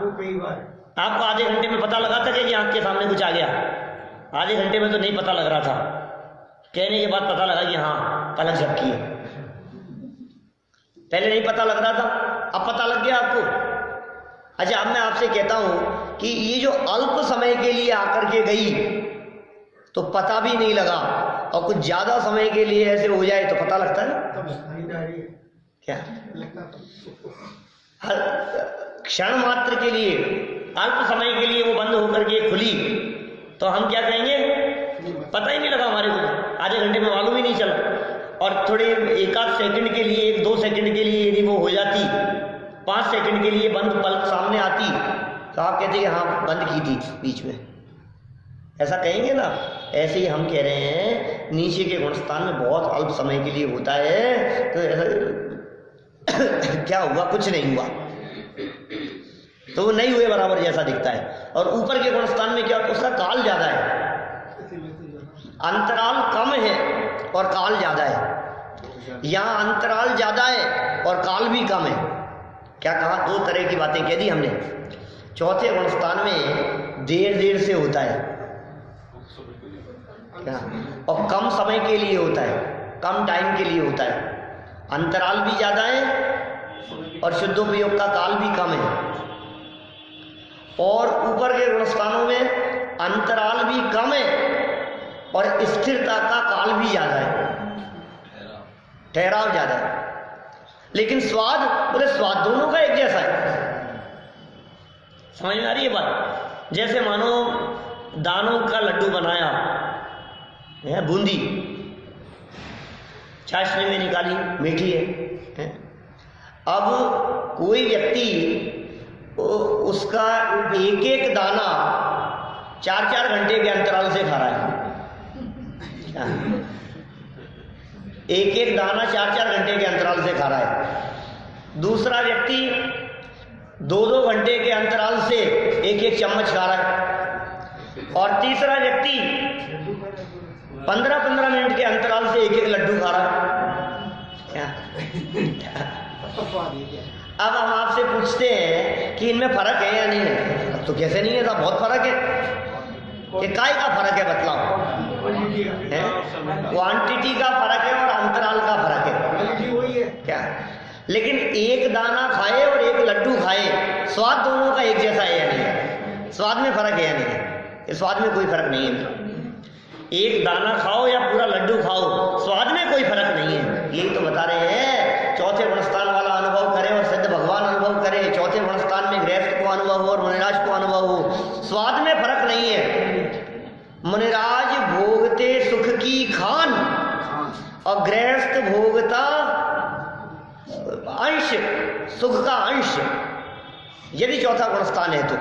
B: कई बार
A: आपको आधे घंटे में पता लगा था कि आंख के सामने कुछ आ गया? आधे घंटे में तो नहीं पता लग रहा था, कहने के बाद पता लगा कि हाँ पलक झपकी है। पहले नहीं पता लग रहा था, अब पता लग गया आपको। अच्छा, अब मैं आपसे कहता हूं कि ये जो अल्प समय के लिए आकर के गई तो पता भी नहीं लगा, और कुछ ज्यादा समय के लिए ऐसे हो जाए तो पता लगता है क्या? क्षण मात्र के लिए, अल्प समय के लिए वो बंद होकर के खुली तो हम क्या कहेंगे? पता ही नहीं लगा हमारे को, आधे घंटे में मालूम ही नहीं चला। और थोड़े एक आध सेकंड के लिए, 1-2 सेकंड के लिए यदि वो हो जाती, 5 सेकंड के लिए बंद पलक सामने आती तो आप कहते कि हाँ बंद की थी बीच में, ऐसा कहेंगे ना? ऐसे ही हम कह रहे हैं नीचे के गुणस्थान में बहुत अल्प समय के लिए होता है, तो ऐसा क्या हुआ? कुछ नहीं हुआ, तो वो नहीं हुए बराबर जैसा दिखता है। और ऊपर के गुणस्थान में क्या? उसका काल ज्यादा है, अंतराल कम है और काल ज्यादा है। यहाँ अंतराल ज्यादा है और काल भी कम है। क्या कहा? 2 तरह की बातें कह दी हमने। चौथे गुणस्थान में देर से होता है क्या? और कम समय के लिए होता है, कम टाइम के लिए होता है। अंतराल भी ज्यादा है और शुद्धोपयोग का काल भी कम है। और ऊपर के गुणस्थानों में अंतराल भी कम है और स्थिरता का काल भी ज्यादा है, ठहराव ज्यादा है। लेकिन स्वाद, बोले स्वाद दोनों का एक जैसा है। समझ में आ रही है बात? जैसे मानो दानों का लड्डू बनाया है, बूंदी चाशनी में निकाली, मीठी है। अब कोई व्यक्ति उसका एक एक दाना 4-4 घंटे के अंतराल से खा रहा है। एक एक दाना 4-4 घंटे के अंतराल से खा रहा है। दूसरा व्यक्ति 2-2 घंटे के अंतराल से एक एक चम्मच खा रहा है। और तीसरा व्यक्ति 15-15 मिनट के अंतराल से एक एक लड्डू खा रहा है। क्या अब हम आपसे पूछते हैं कि इनमें फर्क है या नहीं है? तो कैसे नहीं है, तो बहुत फर्क है। ये काय का फर्क है बतलाओ? क्वांटिटी का फर्क है और अंतराल का फर्क है। क्या? लेकिन एक दाना खाए और एक लड्डू खाए, स्वाद दोनों का एक जैसा है या नहीं? स्वाद में फर्क है या नहीं? स्वाद में कोई फर्क नहीं है। एक दाना खाओ या पूरा लड्डू खाओ, स्वाद में कोई फर्क नहीं है। यही तो बता रहे हैं। चौथे गुणस्थान वाला अनुभव करे और सिद्ध भगवान अनुभव करे, चौथे गुणस्थान में गृहस्थ को अनुभव हो और मुनिराज को अनुभव हो, स्वाद में फर्क नहीं है। मुनिराज भोगते सुख की खान और गृहस्थ भोगता अंश, सुख का अंश। यदि चौथा गुणस्थान है तो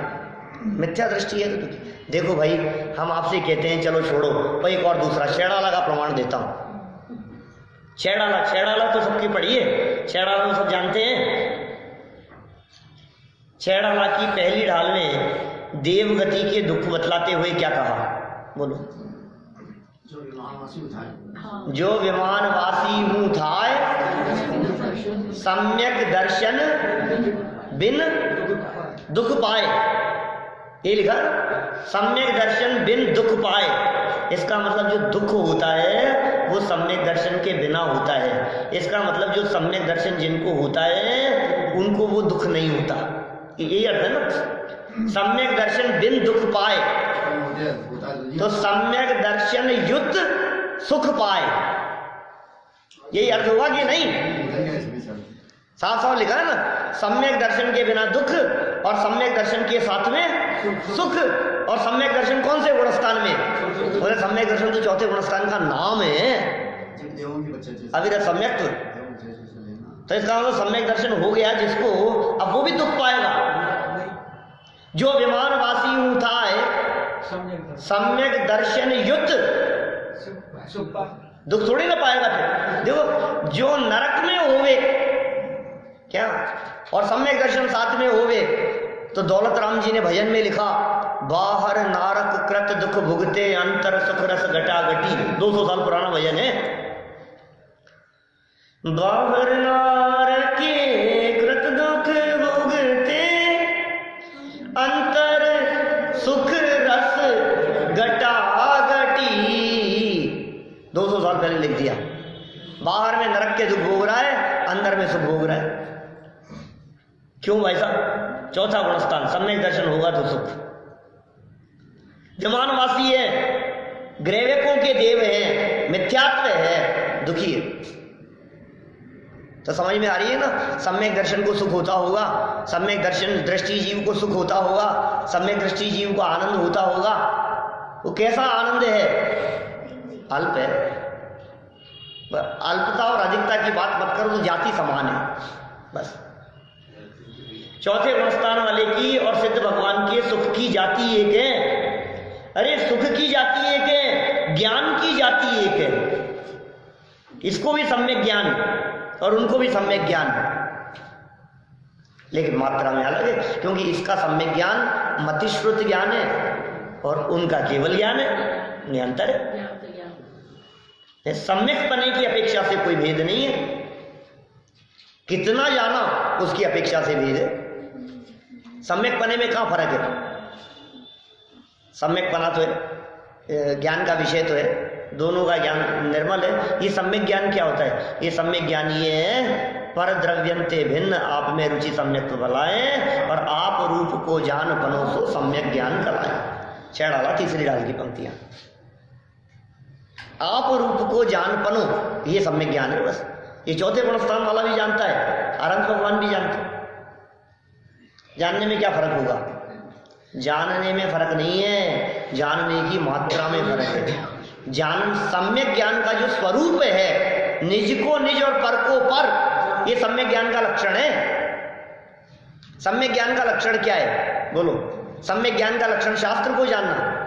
A: मिथ्या दृष्टि है। तो देखो भाई, हम आपसे कहते हैं चलो छोड़ो, पर एक और दूसरा छेड़ाला का प्रमाण देता हूं। छेड़ाला तो सबकी पढ़ी है, छेड़ाला तो सब जानते हैं। छेड़ाला की पहली ढाल में देवगति के दुख बतलाते हुए क्या कहा? बोलो। जो विमानवासी मुँह थाय सम्यक दर्शन बिन दुख पाए, ये लिखा सम्यक दर्शन बिन दुख पाए। इसका मतलब जो दुख होता है वो सम्यक दर्शन के बिना होता है। इसका मतलब जो सम्यक दर्शन जिनको होता है उनको वो दुख नहीं होता। यही अर्थ है ना, सम्यक दर्शन बिन दुख पाए। तो सम्यक दर्शन युक्त सुख पाए, यही अर्थ होगा कि नहीं? साफ साफ लिखा है ना, सम्यक दर्शन के बिना दुख और सम्यक दर्शन के साथ में सुख। और सम्यक दर्शन कौन से गुणस्थान में? बोले सम्यक दर्शन तो चौथे गुणस्थान का नाम है, अभी तक सम्यक तो इसका मतलब सम्यक दर्शन हो गया जिसको, अब वो भी दुख पाएगा। जो विमानवासी था सम्यक दर्शन युक्त दुख थोड़ी ना पाएगा। फिर देखो, जो नरक में होवे क्या और सम्यक दर्शन साथ में होवे, तो दौलत राम जी ने भजन में लिखा, बाहर नारक कृत दुख भुगते अंतर सुख रस घटा घटी। 200 साल पुराना भजन है। बाहर नारक कृत दुख भुगते अंतर सुख रस घटा घटी। 200 साल पहले लिख दिया। बाहर में नरक के दुख भोग रहा है, अंदर में सुख भोग रहा है। क्यों भाई साहब? चौथा गुणस्थान सम्यक दर्शन होगा तो सुख। विमानवासी है, ग्रैवकों के देव है, मिथ्यात्व है, दुखी है। तो समझ में आ रही है ना? सम्यक दर्शन को सुख होता होगा, सम्यक दर्शन दृष्टि जीव को सुख होता होगा, सम्यक दृष्टि जीव को आनंद होता होगा। वो कैसा आनंद है? अल्प है। अल्पता और अधिकता की बात मत करो, तो जाति समान है बस। चौथे गुणस्थान वाले की और सिद्ध भगवान के सुख की जाति एक है। अरे सुख की जाति एक है, ज्ञान की जाति एक है। इसको भी सम्यक ज्ञान और उनको भी सम्यक ज्ञान, लेकिन मात्रा में अलग है। क्योंकि इसका सम्यक ज्ञान मतिश्रुत ज्ञान है और उनका केवल ज्ञान है। निरंतर है। सम्यक पने की अपेक्षा से कोई भेद नहीं है। कितना जाना उसकी अपेक्षा से भेद है। सम्यक पने में कहां फर्क है? सम्यक पना तो है, ज्ञान का विषय तो है, दोनों का ज्ञान निर्मल है। ये सम्यक ज्ञान क्या होता है? ये सम्यक ज्ञान ये है, पर द्रव्यंते भिन्न आप में रुचि सम्यक बलाए और आप रूप को जान पनो सो सम्यक ज्ञान कराए। छेड़ाला तीसरी डाल की पंक्तियां। आप रूप को जान पनो, ये सम्यक ज्ञान है बस। ये चौथे गुणस्थान वाला भी जानता है, अनंत भगवान भी जानते हैं। जानने में क्या फर्क होगा? जानने में फर्क नहीं है, जानने की मात्रा में फर्क है। ज्ञान, सम्यक ज्ञान का जो स्वरूप है, निज को निज और पर को पर, ये सम्यक ज्ञान का लक्षण है। सम्यक ज्ञान का लक्षण क्या है? बोलो। सम्यक ज्ञान का लक्षण शास्त्र को जानना,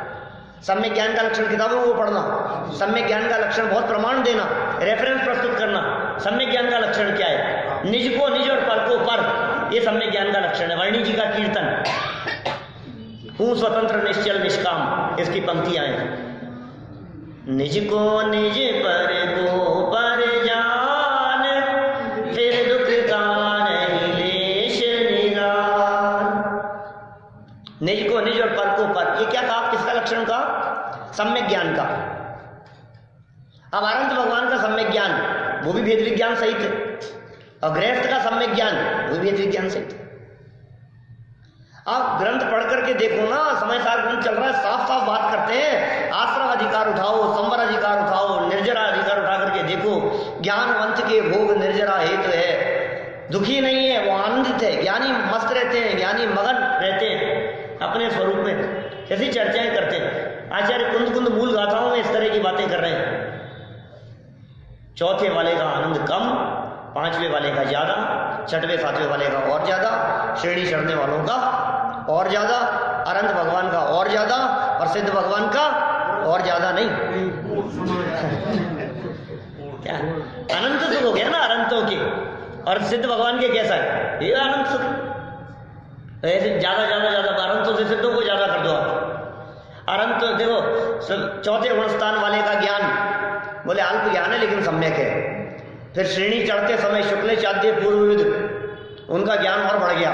A: सम्यक ज्ञान का लक्षण किताबों को पढ़ना, सम्यक ज्ञान का लक्षण बहुत प्रमाण देना, रेफरेंस प्रस्तुत करना। सम्यक ज्ञान का लक्षण क्या है? निज को निज और पर को पर, ये सम्यक ज्ञान का लक्षण है। वर्णी जी का कीर्तन हूँ स्वतंत्र निश्चल निष्काम, इसकी पंक्तियां हैं। निज को निज पर को पर जान, फिर दुख का नहीं लेश निगार। निज को निज और पर को पर, ये क्या कहा, किसका लक्षण कहा? सम्यक ज्ञान का। अब अनंत भगवान का सम्यक ज्ञान वो भी भेद विज्ञान सहित है, और गृहस्थ का सम्यक ज्ञान वो भी भेद विज्ञान सहित है। आप ग्रंथ पढ़ करके देखो ना, समय सार ग्रंथ चल रहा है, साफ साफ बात करते हैं। आश्रम अधिकार उठाओ, संवर अधिकार उठाओ, निर्जरा अधिकार उठा करके देखो। ज्ञानवंत के भोग निर्जरा हेतु है, दुखी नहीं है, वो आनंदित है। ज्ञानी मस्त रहते हैं, ज्ञानी मगन रहते हैं अपने स्वरूप में। कैसी चर्चाएं करते हैं आचार्य कुंद कुंद मूल गाथाओं में, इस तरह की बातें कर रहे हैं। चौथे वाले का आनंद कम, पांचवें वाले का ज्यादा, छठवें सातवें वाले का और ज्यादा, श्रेणी चढ़ने वालों का और ज्यादा, अनंत भगवान का और ज्यादा, और सिद्ध भगवान का और ज्यादा नहीं। क्या अनंत सुख हो गया ना अनंतों के, और सिद्ध भगवान के कैसा है? ये अनंत सुख। ऐसे ज्यादा ज्यादा ज्यादा अनंतों से सिद्धों को ज्यादा कर दो आप। अनंत देखो, चौथे गुण स्थान वाले का ज्ञान बोले अल्प ज्ञान है लेकिन सम्यक है। फिर श्रेणी चढ़ते समय शुक्ल चाद्य पूर्वविद, उनका ज्ञान और बढ़ गया।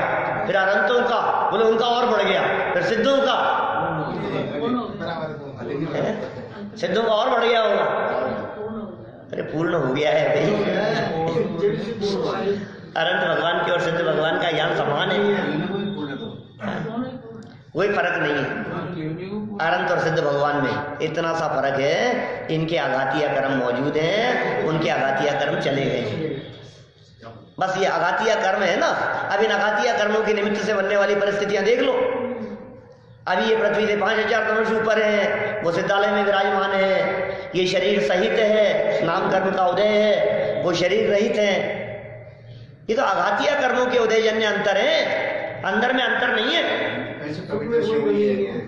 A: फिर अनंतों का बोले उनका और बढ़ गया। फिर सिद्धों का, सिद्धों का और बढ़ गया होगा। अरे पूर्ण हो गया है भाई। अनंत भगवान के और सिद्ध भगवान का ज्ञान समान है, कोई फर्क नहीं है अनंत और सिद्ध भगवान में। इतना सा फर्क है, इनके आघातीय कर्म मौजूद हैं, उनके आघातीय कर्म चले गए। बस ये आघातीय कर्म है ना। अब इन आघातीय कर्मों के निमित्त से बनने वाली परिस्थितियां देख लो। अभी ये पृथ्वी से 5000 धनुष ऊपर है, वो सिद्धालय में विराजमान है। ये शरीर सहित है, नाम कर्म का उदय है, वो शरीर रहित है। ये तो आघातीय कर्मों के उदयजन्य अंतर है, अंदर में अंतर नहीं है।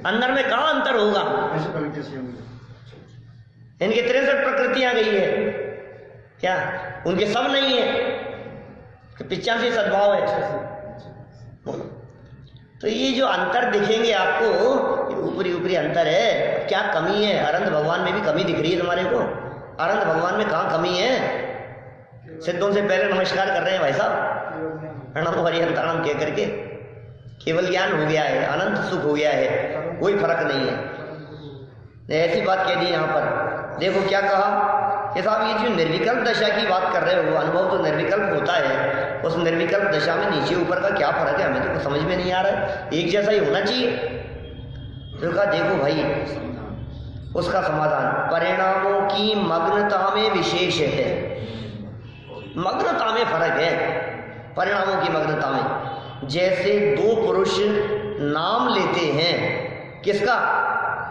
A: अंदर में कहां अंतर होगा? इनके 63 प्रकृतियां गई है क्या? उनके सब नहीं है, 85 सद्भाव है। तो ये जो अंतर दिखेंगे आपको, ऊपरी ऊपरी अंतर है। क्या कमी है? अनंत भगवान में भी कमी दिख रही है तुम्हारे को। अनंत भगवान में कहां कमी है? सिद्धों से पहले नमस्कार कर रहे हैं भाई साहब, प्रणाम हरिहंताणम कह करके। केवल ज्ञान हो गया है, अनंत सुख हो गया है, कोई फर्क नहीं है। ऐसी बात कह दी यहाँ पर। देखो क्या कहा कि साहब ये जो निर्विकल्प दशा की बात कर रहे हो, अनुभव तो निर्विकल्प होता है, उस निर्विकल्प दशा में नीचे ऊपर का क्या फर्क है? हमें तो कुछ समझ में नहीं आ रहा है, एक जैसा ही होना चाहिए। तो कहा देखो भाई, उसका समाधान परिणामों की मग्नता में विशेष है। मग्नता में फर्क है, परिणामों की मग्नता में। जैसे दो पुरुष नाम लेते हैं, किसका?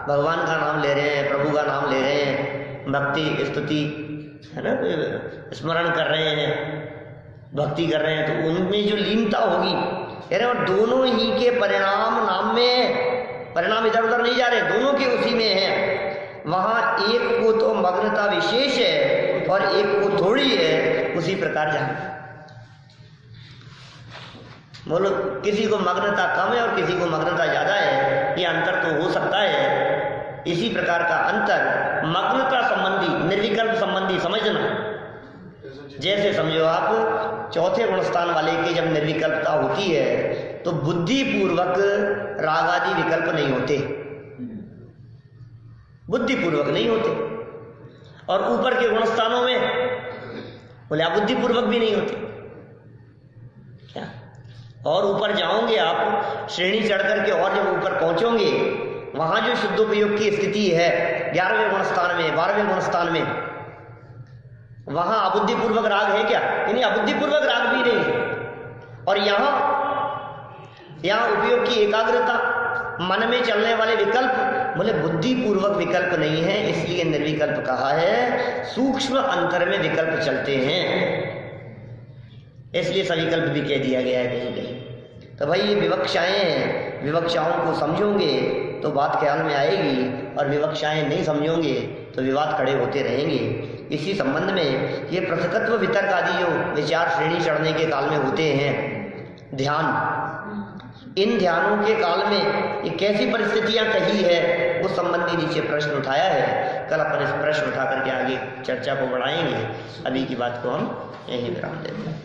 A: भगवान का नाम ले रहे हैं, प्रभु का नाम ले रहे हैं, भक्ति स्तुति है ना, स्मरण कर रहे हैं, भक्ति कर रहे हैं, तो उनमें जो लीनता होगी, कह रहे हैं, और दोनों ही के परिणाम नाम में, परिणाम इधर उधर नहीं जा रहे, दोनों के उसी में है। वहां एक को तो मग्नता विशेष है और एक को थोड़ी है। उसी प्रकार जाए बोलो, किसी को मग्नता कम है और किसी को मग्नता ज्यादा है, ये अंतर तो हो सकता है। इसी प्रकार का अंतर मग्नता संबंधी, निर्विकल्प संबंधी समझना। जैसे समझो आप, चौथे गुणस्थान वाले की जब निर्विकल्पता होती है तो बुद्धि पूर्वक राग आदि विकल्प नहीं होते, बुद्धि पूर्वक नहीं होते। और ऊपर के गुणस्थानों में बोले अबुद्धि पूर्वक भी नहीं होते। क्या? और ऊपर जाओगे आप, श्रेणी चढ़ करके और जब ऊपर पहुंचोगे, वहां जो शुद्धोपयोग की स्थिति है 11वें गुणस्थान में, 12वें गुणस्थान में, वहां अबुद्धिपूर्वक राग है क्या? यानी अबुद्धिपूर्वक राग भी नहीं है। और यहां उपयोग की एकाग्रता, मन में चलने वाले विकल्प, बोले बुद्धिपूर्वक विकल्प नहीं है, इसलिए निर्विकल्प कहा है। सूक्ष्म अंतर में विकल्प चलते हैं, इसलिए सविकल्प भी कह दिया गया है कहीं कहीं। तो भाई ये विवक्षाएं हैं, विवक्षाओं को समझोगे तो बात ख्याल में आएगी, और विवक्षाएं नहीं समझोगे तो विवाद खड़े होते रहेंगे। इसी संबंध में ये पृथकत्व वितर्क आदि जो विचार श्रेणी चढ़ने के काल में होते हैं, ध्यान, इन ध्यानों के काल में ये कैसी परिस्थितियां कही है वो संबंधी नीचे प्रश्न उठाया है। कल अपन इस प्रश्न उठा करके आगे चर्चा को बढ़ाएंगे। अभी की बात को हम यहीं विराम देते हैं।